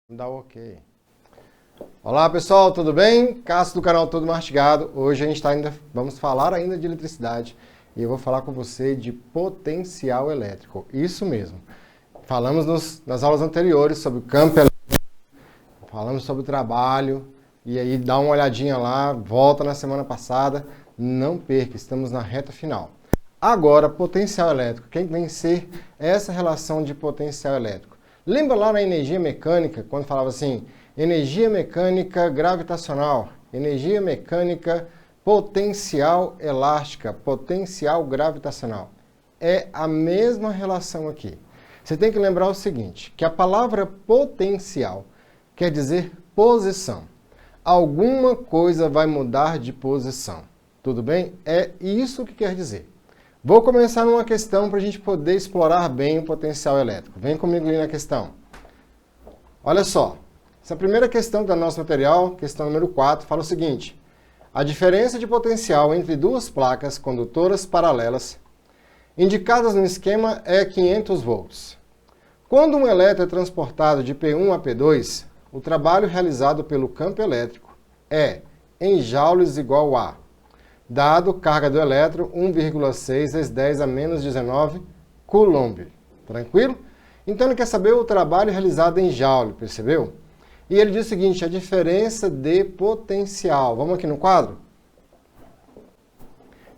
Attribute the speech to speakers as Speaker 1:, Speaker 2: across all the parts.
Speaker 1: Dá o ok. Olá pessoal, tudo bem? Cássio do canal Todo Mastigado. Hoje a gente vamos falar ainda de eletricidade e eu vou falar com você de potencial elétrico. Isso mesmo. Falamos nas aulas anteriores sobre o campo elétrico, falamos sobre o trabalho e aí dá uma olhadinha lá, volta na semana passada. Não perca, estamos na reta final. Agora, potencial elétrico. Quem vem ser essa relação de potencial elétrico? Lembra lá na energia mecânica, quando falava assim, energia mecânica gravitacional, energia mecânica potencial elástica, potencial gravitacional. É a mesma relação aqui. Você tem que lembrar o seguinte, que a palavra potencial quer dizer posição. Alguma coisa vai mudar de posição. Tudo bem? É isso que quer dizer. Vou começar numa questão para a gente poder explorar bem o potencial elétrico. Vem comigo ali na questão. Olha só, essa primeira questão do nosso material, questão número 4, fala o seguinte. A diferença de potencial entre duas placas condutoras paralelas, indicadas no esquema, é 500 volts. Quando um elétron é transportado de P1 a P2, o trabalho realizado pelo campo elétrico é, em joules igual a... Dado carga do elétron 1,6 × 10 a menos 19 coulomb. Tranquilo? Então ele quer saber o trabalho realizado em joule, percebeu? E ele diz o seguinte, a diferença de potencial. Vamos aqui no quadro?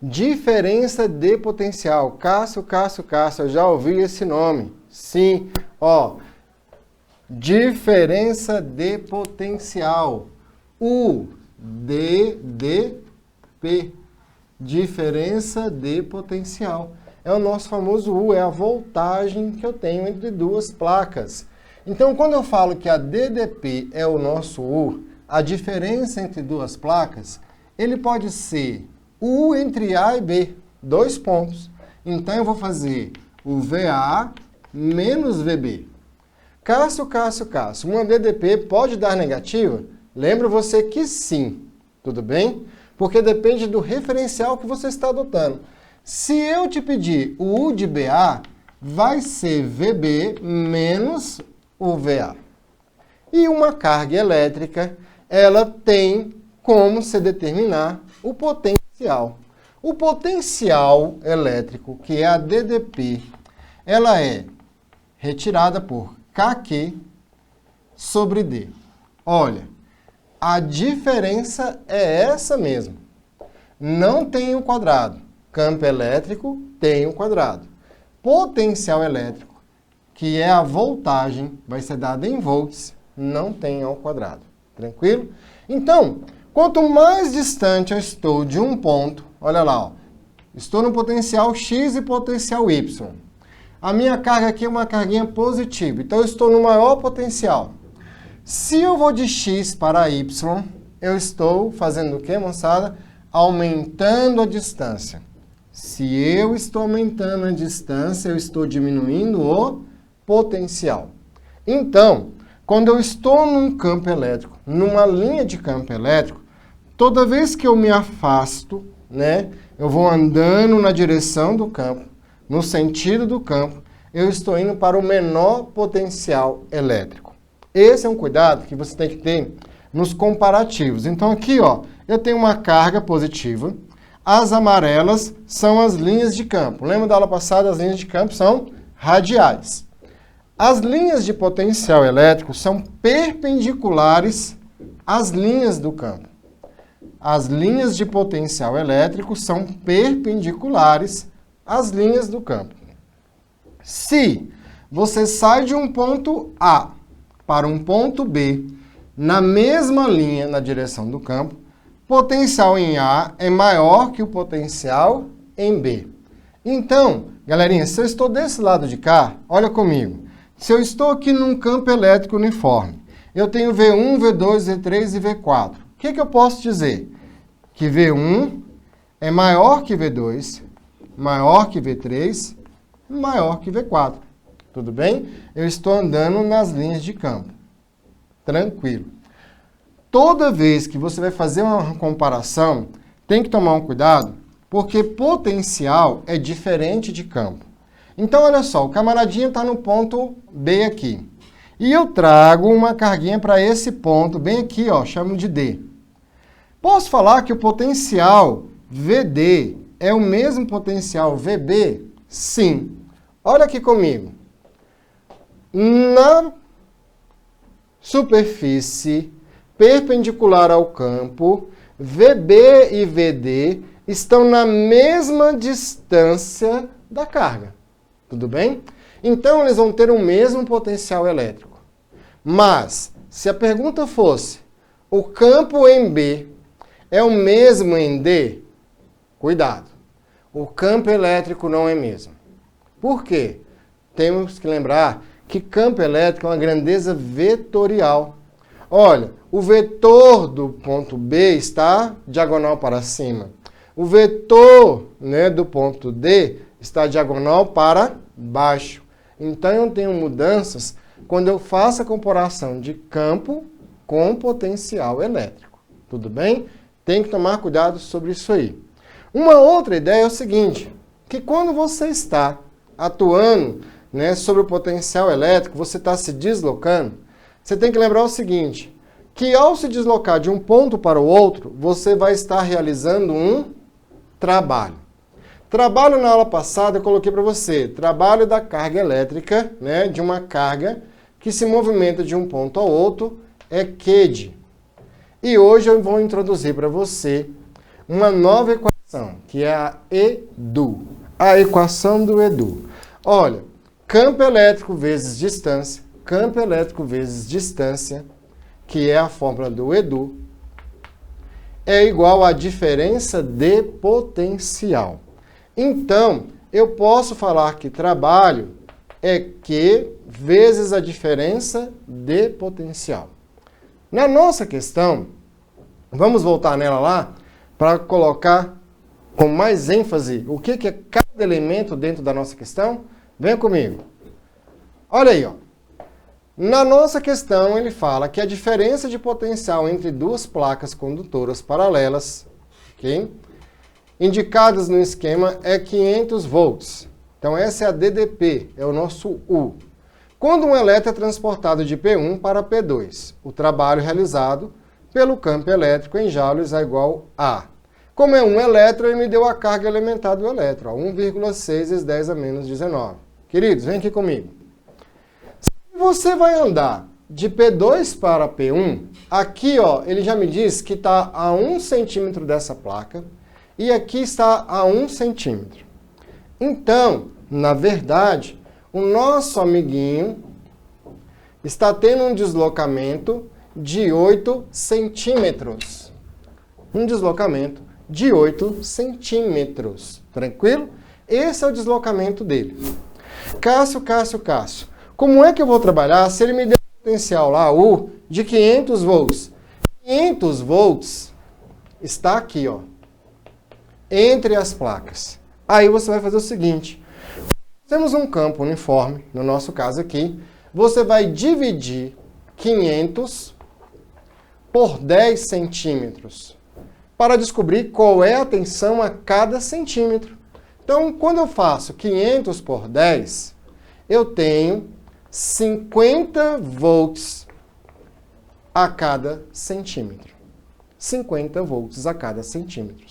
Speaker 1: Diferença de potencial. Cássio, eu já ouvi esse nome. Sim, ó. Diferença de potencial. UDP. Diferença de potencial. É o nosso famoso U, é a voltagem que eu tenho entre duas placas. Então, quando eu falo que a DDP é o nosso U, a diferença entre duas placas, ele pode ser U entre A e B, 2 pontos. Então, eu vou fazer o VA menos VB. Cássio, uma DDP pode dar negativa? Lembro você que sim, tudo bem? Porque depende do referencial que você está adotando. Se eu te pedir o U de BA, vai ser VB menos o VA. E uma carga elétrica, ela tem como se determinar o potencial. O potencial elétrico, que é a DDP, ela é retirada por KQ sobre D. Olha, a diferença é essa mesmo. Não tem o quadrado. Campo elétrico tem o quadrado. Potencial elétrico, que é a voltagem, vai ser dada em volts, não tem ao quadrado. Tranquilo? Então, quanto mais distante eu estou de um ponto, olha lá, ó, estou no potencial X e potencial Y. A minha carga aqui é uma carguinha positiva, então eu estou no maior potencial. Se eu vou de X para Y, eu estou fazendo o quê, moçada? Aumentando a distância. Se eu estou aumentando a distância, eu estou diminuindo o potencial. Então, quando eu estou num campo elétrico, numa linha de campo elétrico, toda vez que eu me afasto, né, eu vou andando na direção do campo, no sentido do campo, eu estou indo para o menor potencial elétrico. Esse é um cuidado que você tem que ter nos comparativos. Então aqui, ó, eu tenho uma carga positiva. As amarelas são as linhas de campo. Lembra da aula passada? As linhas de campo são radiais. As linhas de potencial elétrico são perpendiculares às linhas do campo. As linhas de potencial elétrico são perpendiculares às linhas do campo. Se você sai de um ponto A para um ponto B, na mesma linha, na direção do campo, potencial em A é maior que o potencial em B. Então, galerinha, se eu estou desse lado de cá, olha comigo. Se eu estou aqui num campo elétrico uniforme, eu tenho V1, V2, V3 e V4. O que eu posso dizer? Que V1 é maior que V2, maior que V3, maior que V4. Tudo bem? Eu estou andando nas linhas de campo. Tranquilo. Toda vez que você vai fazer uma comparação, tem que tomar um cuidado, porque potencial é diferente de campo. Então, olha só, o camaradinho está no ponto B aqui. E eu trago uma carguinha para esse ponto, bem aqui, ó, chamo de D. Posso falar que o potencial VD é o mesmo potencial VB? Sim. Olha aqui comigo. Na superfície perpendicular ao campo, VB e VD estão na mesma distância da carga. Tudo bem? Então, eles vão ter o mesmo potencial elétrico. Mas, se a pergunta fosse, o campo em B é o mesmo em D? Cuidado. O campo elétrico não é mesmo. Por quê? Temos que lembrar que campo elétrico é uma grandeza vetorial. Olha, o vetor do ponto B está diagonal para cima. O vetor, né, do ponto D está diagonal para baixo. Então, eu tenho mudanças quando eu faço a comparação de campo com potencial elétrico. Tudo bem? Tem que tomar cuidado sobre isso aí. Uma outra ideia é o seguinte, que quando você está atuando, né, sobre o potencial elétrico, você está se deslocando, você tem que lembrar o seguinte, que ao se deslocar de um ponto para o outro, você vai estar realizando um trabalho. Trabalho na aula passada eu coloquei para você, trabalho da carga elétrica, né, de uma carga que se movimenta de um ponto ao outro, é QED. E hoje eu vou introduzir para você uma nova equação, que é a EDU. A equação do EDU. Olha, campo elétrico vezes distância, campo elétrico vezes distância, que é a fórmula do EDU, é igual à diferença de potencial. Então, eu posso falar que trabalho é Q vezes a diferença de potencial. Na nossa questão, vamos voltar nela lá, para colocar com mais ênfase o que é cada elemento dentro da nossa questão. Venha comigo. Olha aí, ó. Na nossa questão, ele fala que a diferença de potencial entre duas placas condutoras paralelas, ok, indicadas no esquema, é 500 volts. Então, essa é a DDP, é o nosso U. Quando um elétron é transportado de P1 para P2, o trabalho realizado pelo campo elétrico em joules é igual a... Como é um elétron, ele me deu a carga elementar do elétron, 1,6 vezes 10 a menos 19. Queridos, vem aqui comigo. Se você vai andar de P2 para P1, aqui, ó, ele já me diz que está a 1 centímetro dessa placa e aqui está a 1 centímetro. Então, na verdade, o nosso amiguinho está tendo um deslocamento de 8 centímetros. Um deslocamento de 8 centímetros. Tranquilo? Esse é o deslocamento dele. Cássio. Como é que eu vou trabalhar se ele me deu um potencial lá, U, de 500 volts? 500 volts está aqui, ó, entre as placas. Aí você vai fazer o seguinte. Temos um campo uniforme, no nosso caso aqui. Você vai dividir 500 por 10 centímetros para descobrir qual é a tensão a cada centímetro. Então, quando eu faço 500 por 10, eu tenho 50 volts a cada centímetro. 50 volts a cada centímetro.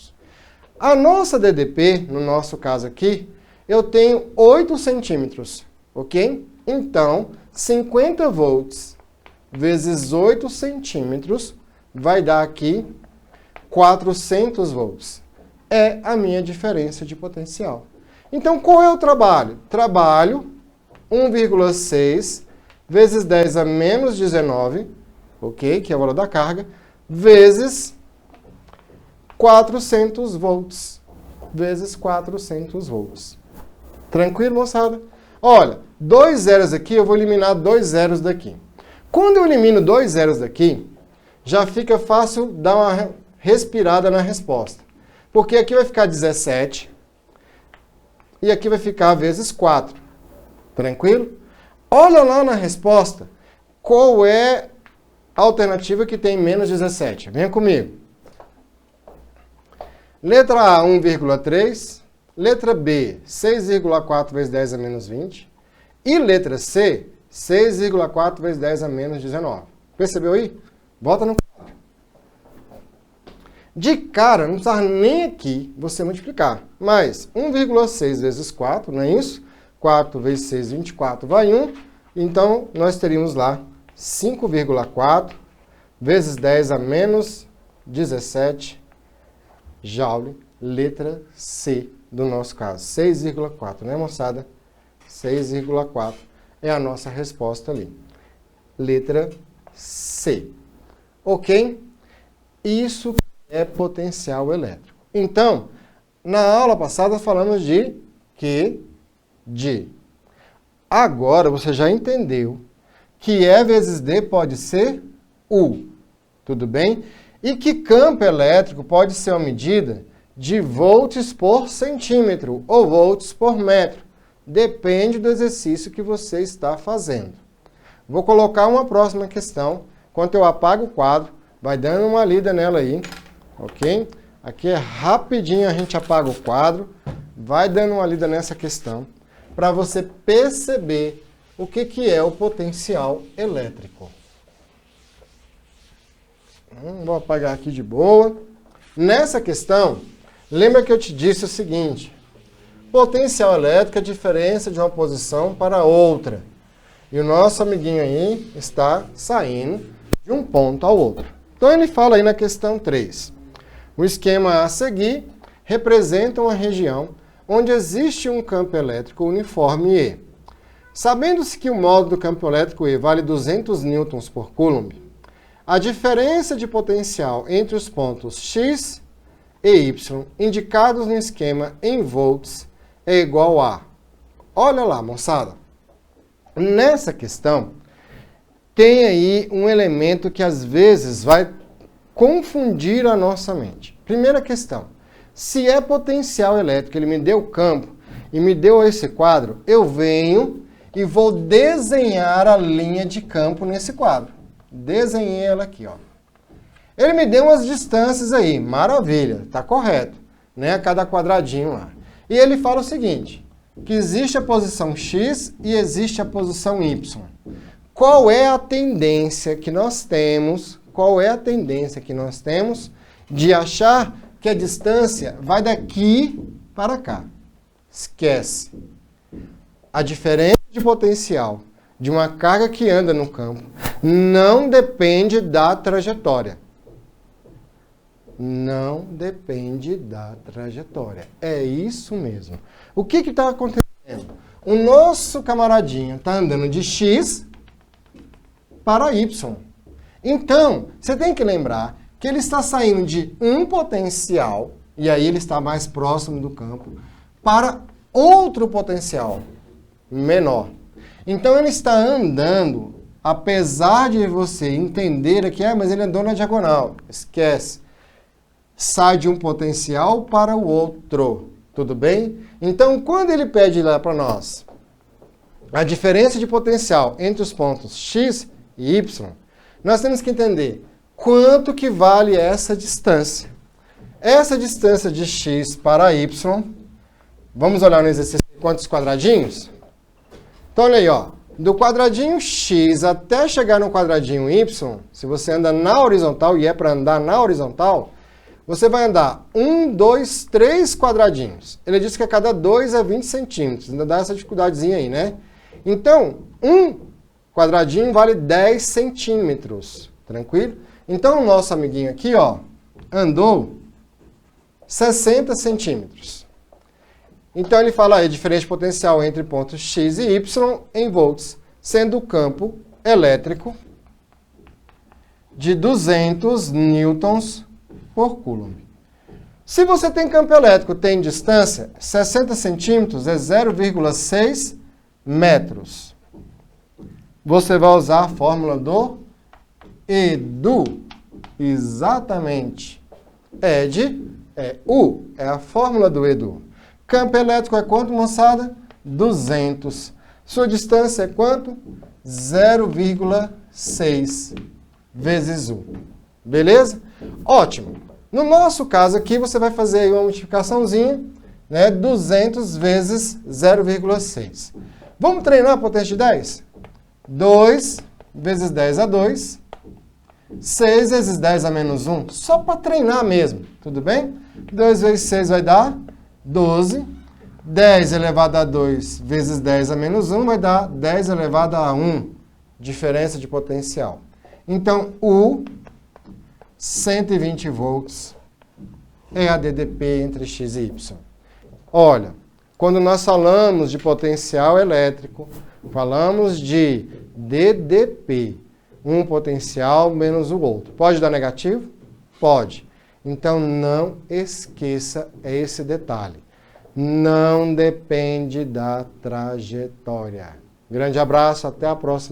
Speaker 1: A nossa DDP, no nosso caso aqui, eu tenho 8 centímetros, ok? Então, 50 volts vezes 8 centímetros vai dar aqui 400 volts. É a minha diferença de potencial. Então, qual é o trabalho? Trabalho 1,6 vezes 10 a menos 19, ok? Que é o valor da carga, vezes 400 volts. Vezes 400 volts. Tranquilo, moçada? Olha, 2 zeros aqui, eu vou eliminar 2 zeros daqui. Quando eu elimino 2 zeros daqui, já fica fácil dar uma respirada na resposta. Porque aqui vai ficar 17 e aqui vai ficar vezes 4. Tranquilo? Olha lá na resposta qual é a alternativa que tem menos 17. Venha comigo. Letra A, 1,3. Letra B, 6,4 vezes 10 a menos 20. E letra C, 6,4 vezes 10 a menos 19. Percebeu aí? Bota no quadro. De cara, não precisa nem aqui você multiplicar. Mas 1,6 vezes 4, não é isso? 4 vezes 6, 24, vai 1. Então, nós teríamos lá 5,4 vezes 10 a menos 17 joule, letra C do nosso caso. 6,4, né, moçada? 6,4 é a nossa resposta ali. Letra C. Ok? Isso é potencial elétrico. Então, na aula passada falamos de Q, de. Agora você já entendeu que E vezes D pode ser U. Tudo bem? E que campo elétrico pode ser uma medida de volts por centímetro ou volts por metro. Depende do exercício que você está fazendo. Vou colocar uma próxima questão. Enquanto eu apago o quadro, vai dando uma lida nela aí. Ok? Aqui é rapidinho, a gente apaga o quadro. Vai dando uma lida nessa questão para você perceber o que é o potencial elétrico. Vou apagar aqui de boa. Nessa questão, lembra que eu te disse o seguinte: potencial elétrico é a diferença de uma posição para outra. E o nosso amiguinho aí está saindo de um ponto ao outro. Então ele fala aí na questão 3. O esquema a seguir representa uma região onde existe um campo elétrico uniforme E. Sabendo-se que o módulo do campo elétrico E vale 200 newtons por coulomb, a diferença de potencial entre os pontos X e Y, indicados no esquema em volts, é igual a... Olha lá, moçada. Nessa questão, tem aí um elemento que às vezes vai confundir a nossa mente. Primeira questão. Se é potencial elétrico, ele me deu o campo e me deu esse quadro, eu venho e vou desenhar a linha de campo nesse quadro. Desenhei ela aqui, ó. Ele me deu umas distâncias aí, maravilha, tá correto, né? A cada quadradinho lá. E ele fala o seguinte, que existe a posição X e existe a posição Y. Qual é a tendência que nós temos? Qual é a tendência que nós temos de achar que a distância vai daqui para cá? Esquece. A diferença de potencial de uma carga que anda no campo não depende da trajetória. Não depende da trajetória. É isso mesmo. O que está acontecendo? O nosso camaradinho está andando de X para Y. Então, você tem que lembrar que ele está saindo de um potencial, e aí ele está mais próximo do campo, para outro potencial menor. Então, ele está andando, apesar de você entender que mas ele andou na diagonal. Esquece. Sai de um potencial para o outro. Tudo bem? Então, quando ele pede lá para nós a diferença de potencial entre os pontos X e Y, nós temos que entender quanto que vale essa distância. Essa distância de X para Y, vamos olhar no exercício quantos quadradinhos? Então, olha aí, ó. Do quadradinho X até chegar no quadradinho Y, se você anda na horizontal, e é para andar na horizontal, você vai andar 1, 2, 3 quadradinhos. Ele disse que a cada 2 é 20 centímetros. Ainda dá essa dificuldadezinha aí, né? Então, um quadradinho vale 10 centímetros. Tranquilo? Então, o nosso amiguinho aqui, ó, andou 60 centímetros. Então, ele fala aí, diferença de potencial entre pontos X e Y em volts, sendo o campo elétrico de 200 newtons por coulomb. Se você tem campo elétrico, tem distância, 60 centímetros é 0,6 metros. Você vai usar a fórmula do EDU. Exatamente. ED é U, é a fórmula do EDU. Campo elétrico é quanto, moçada? 200. Sua distância é quanto? 0,6 vezes U. Beleza? Ótimo. No nosso caso aqui, você vai fazer aí uma multiplicaçãozinha, né? 200 vezes 0,6. Vamos treinar a potência de 10? 2 vezes 10 a 2. 6 vezes 10 a menos 1. Só para treinar mesmo, tudo bem? 2 vezes 6 vai dar 12. 10 elevado a 2 vezes 10 a menos 1 vai dar 10 elevado a 1. Diferença de potencial. Então, U, 120 volts, é a DDP entre X e Y. Olha, quando nós falamos de potencial elétrico, falamos de DDP, um potencial menos o outro. Pode dar negativo? Pode. Então, não esqueça esse detalhe. Não depende da trajetória. Grande abraço, até a próxima.